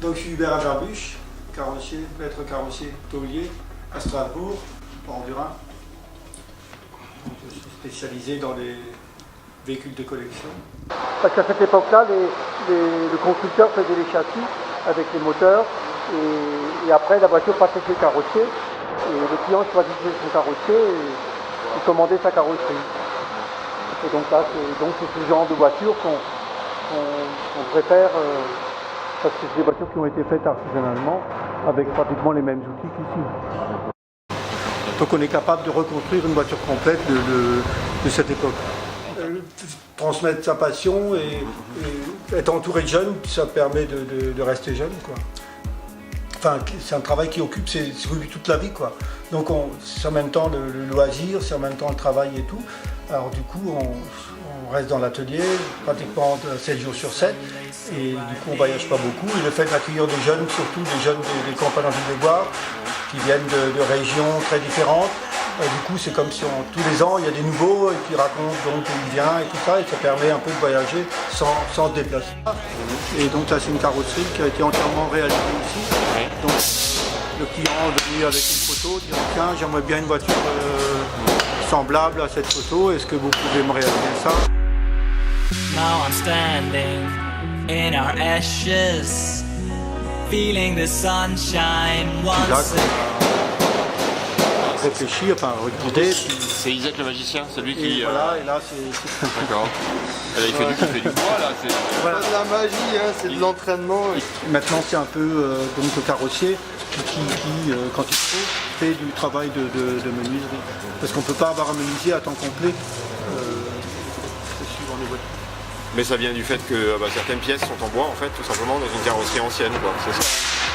Donc je suis Hubert Agarbuche, carrossier, maître carrossier taulier à Strasbourg, en Bas-Rhin. Je suis spécialisé dans les véhicules de collection. Parce qu'à cette époque-là, le constructeur faisait les châssis avec les moteurs et après la voiture passait chez le carrossier et le client choisissait son carrossier et commandait sa carrosserie. Et donc là, c'est ce genre de voiture qu'on préfère parce que c'est des voitures qui ont été faites artisanalement avec pratiquement les mêmes outils qu'ici. Donc on est capable de reconstruire une voiture complète de cette époque. Transmettre sa passion et être entouré de jeunes, ça permet de rester jeune, quoi. Enfin, c'est un travail qui occupe toute la vie, quoi. Donc c'est en même temps le loisir, c'est en même temps le travail et tout. Alors du coup, on reste dans l'atelier pratiquement 7 jours sur 7 et du coup on voyage pas beaucoup. Et le fait d'accueillir des jeunes, surtout des jeunes des campagnes en Ville-des-Bois, qui viennent de régions très différentes. Du coup, c'est comme si tous les ans, il y a des nouveaux qui racontent donc où il vient et tout ça, et ça permet un peu de voyager sans se déplacer. Et donc là, c'est une carrosserie qui a été entièrement réalisée ici. Donc le client est venu avec une photo, dit tiens, j'aimerais bien une voiture semblable à cette photo, est-ce que vous pouvez me réaliser ça? Now I'm standing in our ashes, feeling the sunshine once again. Réfléchir, enfin regarder. C'est Isaac le magicien, c'est lui qui. Voilà, et là c'est. D'accord. Là, il fait du bois là. C'est pas de la magie, hein, c'est de l'entraînement. Maintenant c'est un peu donc le carrossier qui quand il faut, fait du travail de menuiserie. Parce qu'on ne peut pas avoir un menuisier à temps complet suivant les voitures. Mais ça vient du fait que certaines pièces sont en bois en fait, tout simplement dans une carrosserie ancienne, quoi. C'est ça.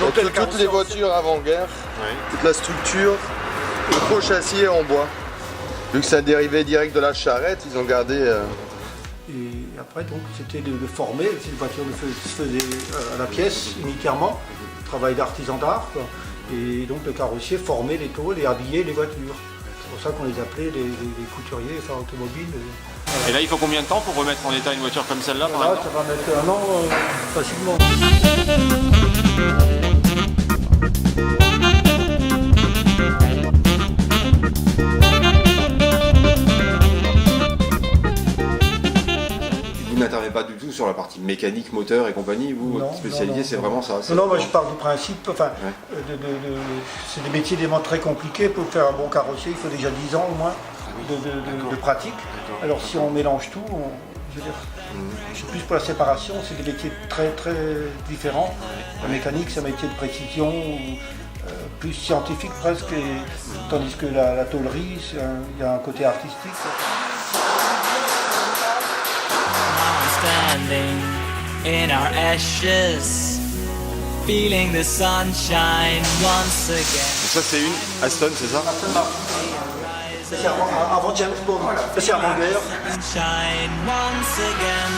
Donc, toutes les voitures avant-guerre, toute la structure, le gros châssis est en bois. Vu que ça dérivait direct de la charrette, ils ont gardé. Et après, donc, c'était de former. Une voiture se faisait à la pièce uniquement, travail d'artisan d'art, quoi. Et donc le carrossier formait les tôles et habillait les voitures. C'est pour ça qu'on les appelait les couturiers, enfin automobiles. Et là, il faut combien de temps pour remettre en état une voiture comme celle-là par Là, exemple? ça va mettre 1 an facilement. Vous n'intervenez pas du tout sur la partie mécanique, moteur et compagnie, vous, votre spécialité, c'est vraiment ça? Non, moi je pars du principe, enfin, c'est des métiers vraiment très compliqués. Pour faire un bon carrossier, il faut déjà 10 ans au moins de pratique. Alors si on mélange tout, je veux dire, je suis plus pour la séparation, c'est des métiers très très différents. La mécanique, c'est un métier de précision, plus scientifique presque, tandis que la tôlerie, il y a un côté artistique. Standing in our ashes, feeling the sunshine once again. Donc ça, c'est une Aston, c'est ça? C'est avant James Bond, c'est avant-guerre. Sunshine once again.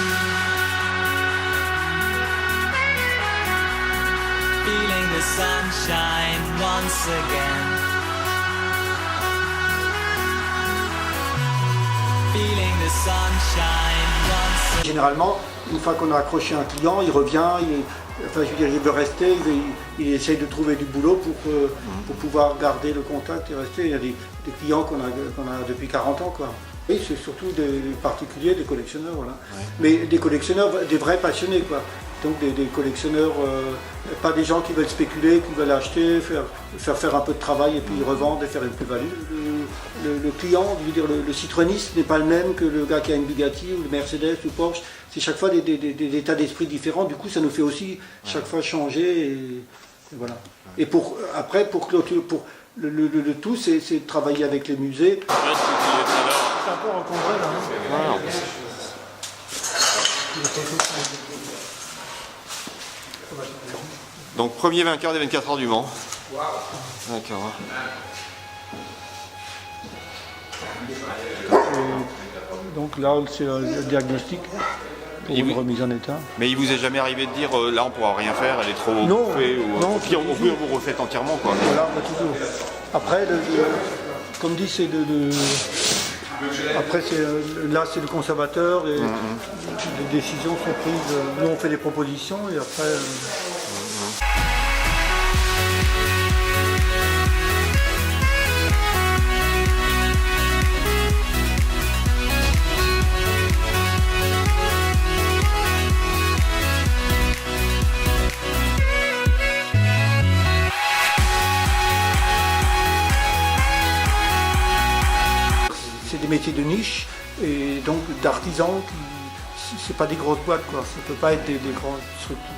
Feeling the sunshine once again. Feeling the sunshine once again. Généralement, une fois qu'on a accroché un client, il revient, il veut rester, il essaye de trouver du boulot pour pouvoir garder le contact et rester. Il y a des clients qu'on a depuis 40 ans, quoi. Oui, c'est surtout des particuliers, des collectionneurs, voilà. Mais des collectionneurs, des vrais passionnés, quoi. Donc des collectionneurs, pas des gens qui veulent spéculer, qui veulent acheter, faire un peu de travail et puis revendre et faire une plus-value. Le client, je veux dire, le citroëniste n'est pas le même que le gars qui a une Bugatti ou le Mercedes ou Porsche. C'est chaque fois des états d'esprit différents. Du coup, ça nous fait aussi chaque fois changer. Et voilà. Et après, pour le tout, c'est de travailler avec les musées. C'est un peu encombré là. Hein. Donc premier vainqueur des 24 heures du Mans. D'accord. Donc là, c'est le diagnostic pour une remise en état. Mais il vous est jamais arrivé de dire là on pourra rien faire, elle est trop bouffée ou non, puis on vous refait entièrement quoi. Voilà, pas toujours. Après, comme dit, c'est après, là, c'est le conservateur et les décisions sont prises. Nous, on fait des propositions et après. des métiers de niche et donc d'artisans c'est pas des grosses boîtes, quoi. Ça peut pas être des grandes structures.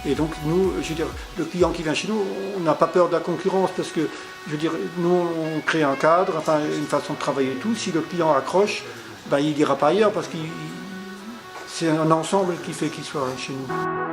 Et donc nous, je veux dire, le client qui vient chez nous, on n'a pas peur de la concurrence parce que, je veux dire, nous on crée un cadre, enfin une façon de travailler et tout. Si le client accroche, ben, il ira pas ailleurs parce que c'est un ensemble qui fait qu'il soit chez nous.